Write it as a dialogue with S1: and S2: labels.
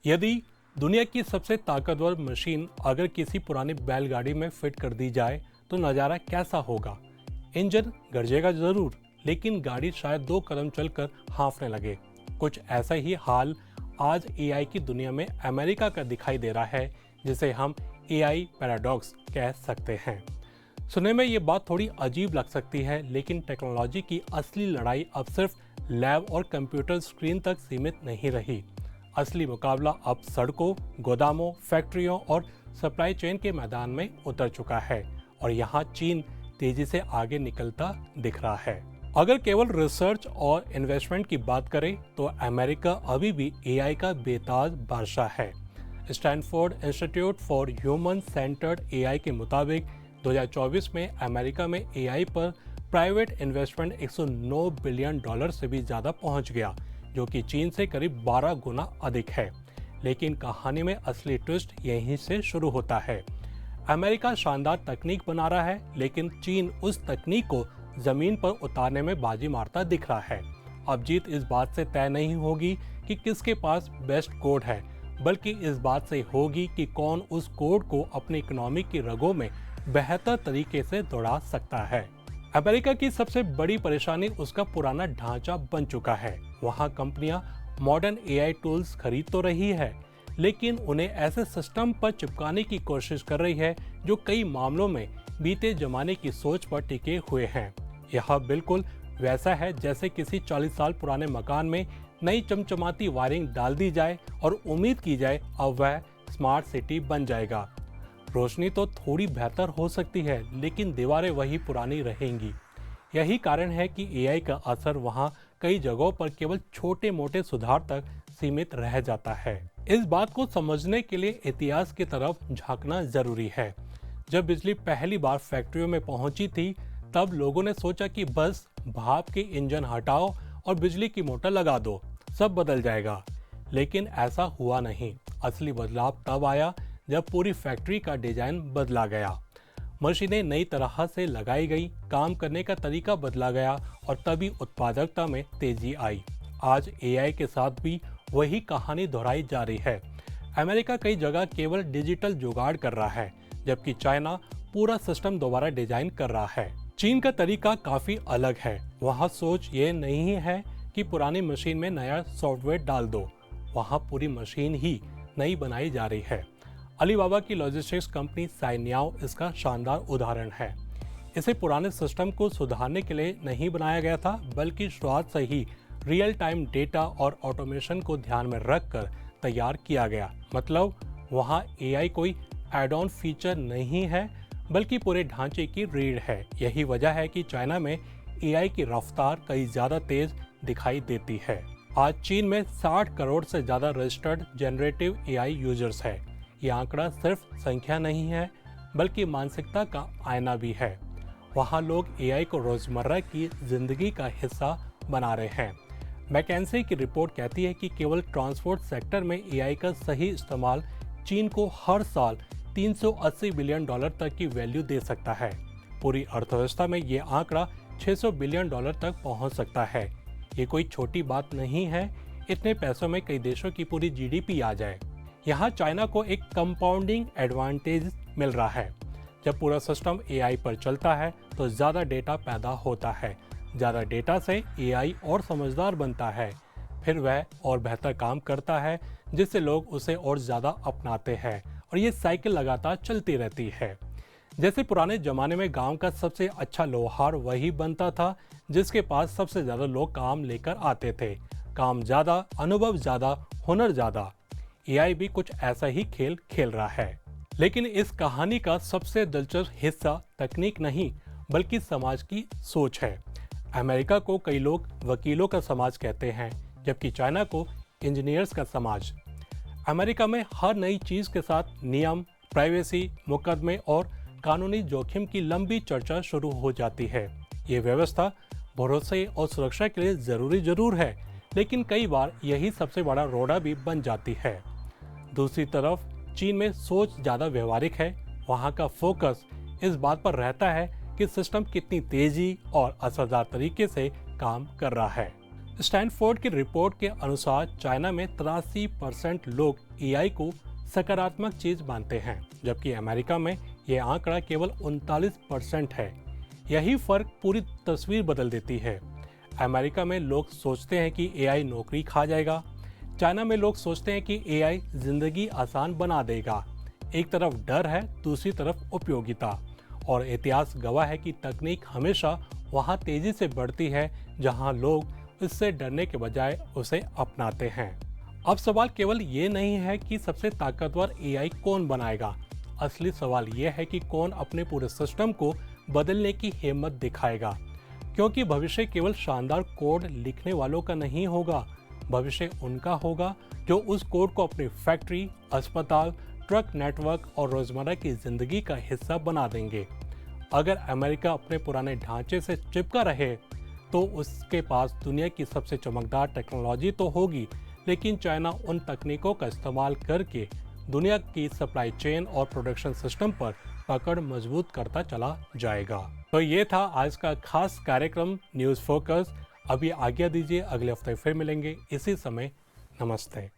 S1: यदि दुनिया की सबसे ताकतवर मशीन अगर किसी पुरानी बैलगाड़ी में फिट कर दी जाए तो नज़ारा कैसा होगा। इंजन गरजेगा जरूर, लेकिन गाड़ी शायद 2 कदम चलकर हाँफने लगे। कुछ ऐसा ही हाल आज एआई की दुनिया में अमेरिका का दिखाई दे रहा है, जिसे हम एआई पैराडॉक्स कह सकते हैं। सुनने में ये बात थोड़ी अजीब लग सकती है, लेकिन टेक्नोलॉजी की असली लड़ाई अब सिर्फ लैब और कंप्यूटर स्क्रीन तक सीमित नहीं रही। असली मुकाबला अब सड़कों, गोदामों, फैक्ट्रियों और सप्लाई चेन के मैदान में उतर चुका है और यहाँ चीन तेजी से आगे निकलता दिख रहा है। अगर केवल रिसर्च और इन्वेस्टमेंट की बात करें तो अमेरिका अभी भी एआई का बेताज बादशाह है। Stanford institute for human centred AI के मुताबिक 2024 में अमेरिका में एआई पर प्राइवेट इन्वेस्टमेंट $109 बिलियन से भी ज़्यादा पहुंच गया, जो कि चीन से करीब 12 गुना अधिक है। लेकिन कहानी में असली ट्विस्ट यहीं से शुरू होता है। अमेरिका शानदार तकनीक बना रहा है, लेकिन चीन उस तकनीक को जमीन पर उतारने में बाजी मारता दिख रहा है। अब जीत इस बात से तय नहीं होगी कि किसके पास बेस्ट कोड है, बल्कि इस बात से होगी कि कौन उस कोड को अपनी इकोनॉमी की रगों में बेहतर तरीके से दौड़ा सकता है। अमेरिका की सबसे बड़ी परेशानी उसका पुराना ढांचा बन चुका है। वहाँ कंपनियां मॉडर्न एआई टूल्स खरीद तो रही है, लेकिन उन्हें ऐसे सिस्टम पर चिपकाने की कोशिश कर रही है जो कई मामलों में बीते जमाने की सोच पर टिके हुए हैं। यह बिल्कुल वैसा है जैसे किसी 40 साल पुराने मकान में नई चमचमाती वायरिंग डाल दी जाए और उम्मीद की जाए अब वह स्मार्ट सिटी बन जाएगा। रोशनी तो थोड़ी बेहतर हो सकती है, लेकिन दीवारें वही पुरानी रहेंगी। यही कारण है कि एआई का असर वहां कई जगहों पर केवल छोटे मोटे सुधार तक सीमित रह जाता है। इस बात को समझने के लिए इतिहास की तरफ झांकना जरूरी है। जब बिजली पहली बार फैक्ट्रियों में पहुंची थी, तब लोगों ने सोचा कि बस भाप के इंजन हटाओ और बिजली की मोटर लगा दो, सब बदल जाएगा। लेकिन ऐसा हुआ नहीं। असली बदलाव तब आया जब पूरी फैक्ट्री का डिजाइन बदला गया। मशीनें नई तरह से लगाई गई, काम करने का तरीका बदला गया और तभी उत्पादकता में तेजी आई। आज एआई के साथ भी वही कहानी दोहराई जा रही है। अमेरिका कई जगह केवल डिजिटल जुगाड़ कर रहा है, जबकि चाइना पूरा सिस्टम दोबारा डिजाइन कर रहा है। चीन का तरीका काफी अलग है। वहाँ सोच ये नहीं है कि पुरानी मशीन में नया सॉफ्टवेयर डाल दो, वहाँ पूरी मशीन ही नई बनाई जा रही है। अलीबाबा की लॉजिस्टिक्स कंपनी साइन्याओ इसका शानदार उदाहरण है। इसे पुराने सिस्टम को सुधारने के लिए नहीं बनाया गया था, बल्कि शुरुआत से ही रियल टाइम डेटा और ऑटोमेशन को ध्यान में रखकर तैयार किया गया। मतलब वहाँ एआई कोई एड ऑन फीचर नहीं है, बल्कि पूरे ढांचे की रीढ़ है। यही वजह है कि चाइना में एआई की रफ्तार कई ज़्यादा तेज दिखाई देती है। आज चीन में 60 करोड़ से ज़्यादा रजिस्टर्ड जनरेटिव एआई यूजर्स है। ये आंकड़ा सिर्फ संख्या नहीं है, बल्कि मानसिकता का आईना भी है। वहाँ लोग एआई को रोजमर्रा की जिंदगी का हिस्सा बना रहे हैं। मैकेंसी की रिपोर्ट कहती है कि केवल ट्रांसपोर्ट सेक्टर में एआई का सही इस्तेमाल चीन को हर साल $380 बिलियन तक की वैल्यू दे सकता है। पूरी अर्थव्यवस्था में ये आंकड़ा $600 बिलियन तक पहुंच सकता है। ये कोई छोटी बात नहीं है। इतने पैसों में कई देशों की पूरी जीडीपी आ जाए। यहाँ चाइना को एक कंपाउंडिंग एडवांटेज मिल रहा है। जब पूरा सिस्टम एआई पर चलता है तो ज़्यादा डेटा पैदा होता है। ज़्यादा डेटा से एआई और समझदार बनता है, फिर वह और बेहतर काम करता है, जिससे लोग उसे और ज़्यादा अपनाते हैं और ये साइकिल लगातार चलती रहती है। जैसे पुराने ज़माने में गांव का सबसे अच्छा लोहार वही बनता था जिसके पास सबसे ज़्यादा लोग काम लेकर आते थे। काम ज़्यादा, अनुभव ज़्यादा, हुनर ज़्यादा। एआई भी कुछ ऐसा ही खेल खेल रहा है। लेकिन इस कहानी का सबसे दिलचस्प हिस्सा तकनीक नहीं, बल्कि समाज की सोच है। अमेरिका को कई लोग वकीलों का समाज कहते हैं, जबकि चाइना को इंजीनियर्स का समाज। अमेरिका में हर नई चीज़ के साथ नियम, प्राइवेसी, मुकदमे और कानूनी जोखिम की लंबी चर्चा शुरू हो जाती है। ये व्यवस्था भरोसे और सुरक्षा के लिए ज़रूरी जरूर है, लेकिन कई बार यही सबसे बड़ा रोड़ा भी बन जाती है। दूसरी तरफ चीन में सोच ज़्यादा व्यवहारिक है। वहाँ का फोकस इस बात पर रहता है कि सिस्टम कितनी तेजी और असरदार तरीके से काम कर रहा है। स्टैनफोर्ड की रिपोर्ट के अनुसार चाइना में 83% लोग एआई को सकारात्मक चीज मानते हैं, जबकि अमेरिका में यह आंकड़ा केवल 39% है। यही फर्क पूरी तस्वीर बदल देती है। अमेरिका में लोग सोचते हैं कि एआई नौकरी खा जाएगा। चाइना में लोग सोचते हैं कि एआई जिंदगी आसान बना देगा। एक तरफ डर है, दूसरी तरफ उपयोगिता। और इतिहास गवाह है कि तकनीक हमेशा वहां तेजी से बढ़ती है जहां लोग इससे डरने के बजाय उसे अपनाते हैं। अब सवाल केवल ये नहीं है कि सबसे ताकतवर एआई कौन बनाएगा। असली सवाल ये है कि कौन अपने पूरे सिस्टम को बदलने की हिम्मत दिखाएगा, क्योंकि भविष्य केवल शानदार कोड लिखने वालों का नहीं होगा। भविष्य उनका होगा जो उस कोड को अपनी फैक्ट्री, अस्पताल, ट्रक नेटवर्क और रोजमर्रा की जिंदगी का हिस्सा बना देंगे। अगर अमेरिका अपने पुराने ढांचे से चिपका रहे तो उसके पास दुनिया की सबसे चमकदार टेक्नोलॉजी तो होगी, लेकिन चाइना उन तकनीकों का इस्तेमाल करके दुनिया की सप्लाई चेन और प्रोडक्शन सिस्टम पर पकड़ मजबूत करता चला जाएगा। तो ये था आज का खास कार्यक्रम न्यूज़ फोकस। अभी आज्ञा दीजिए, अगले हफ्ते फिर मिलेंगे इसी समय। नमस्ते।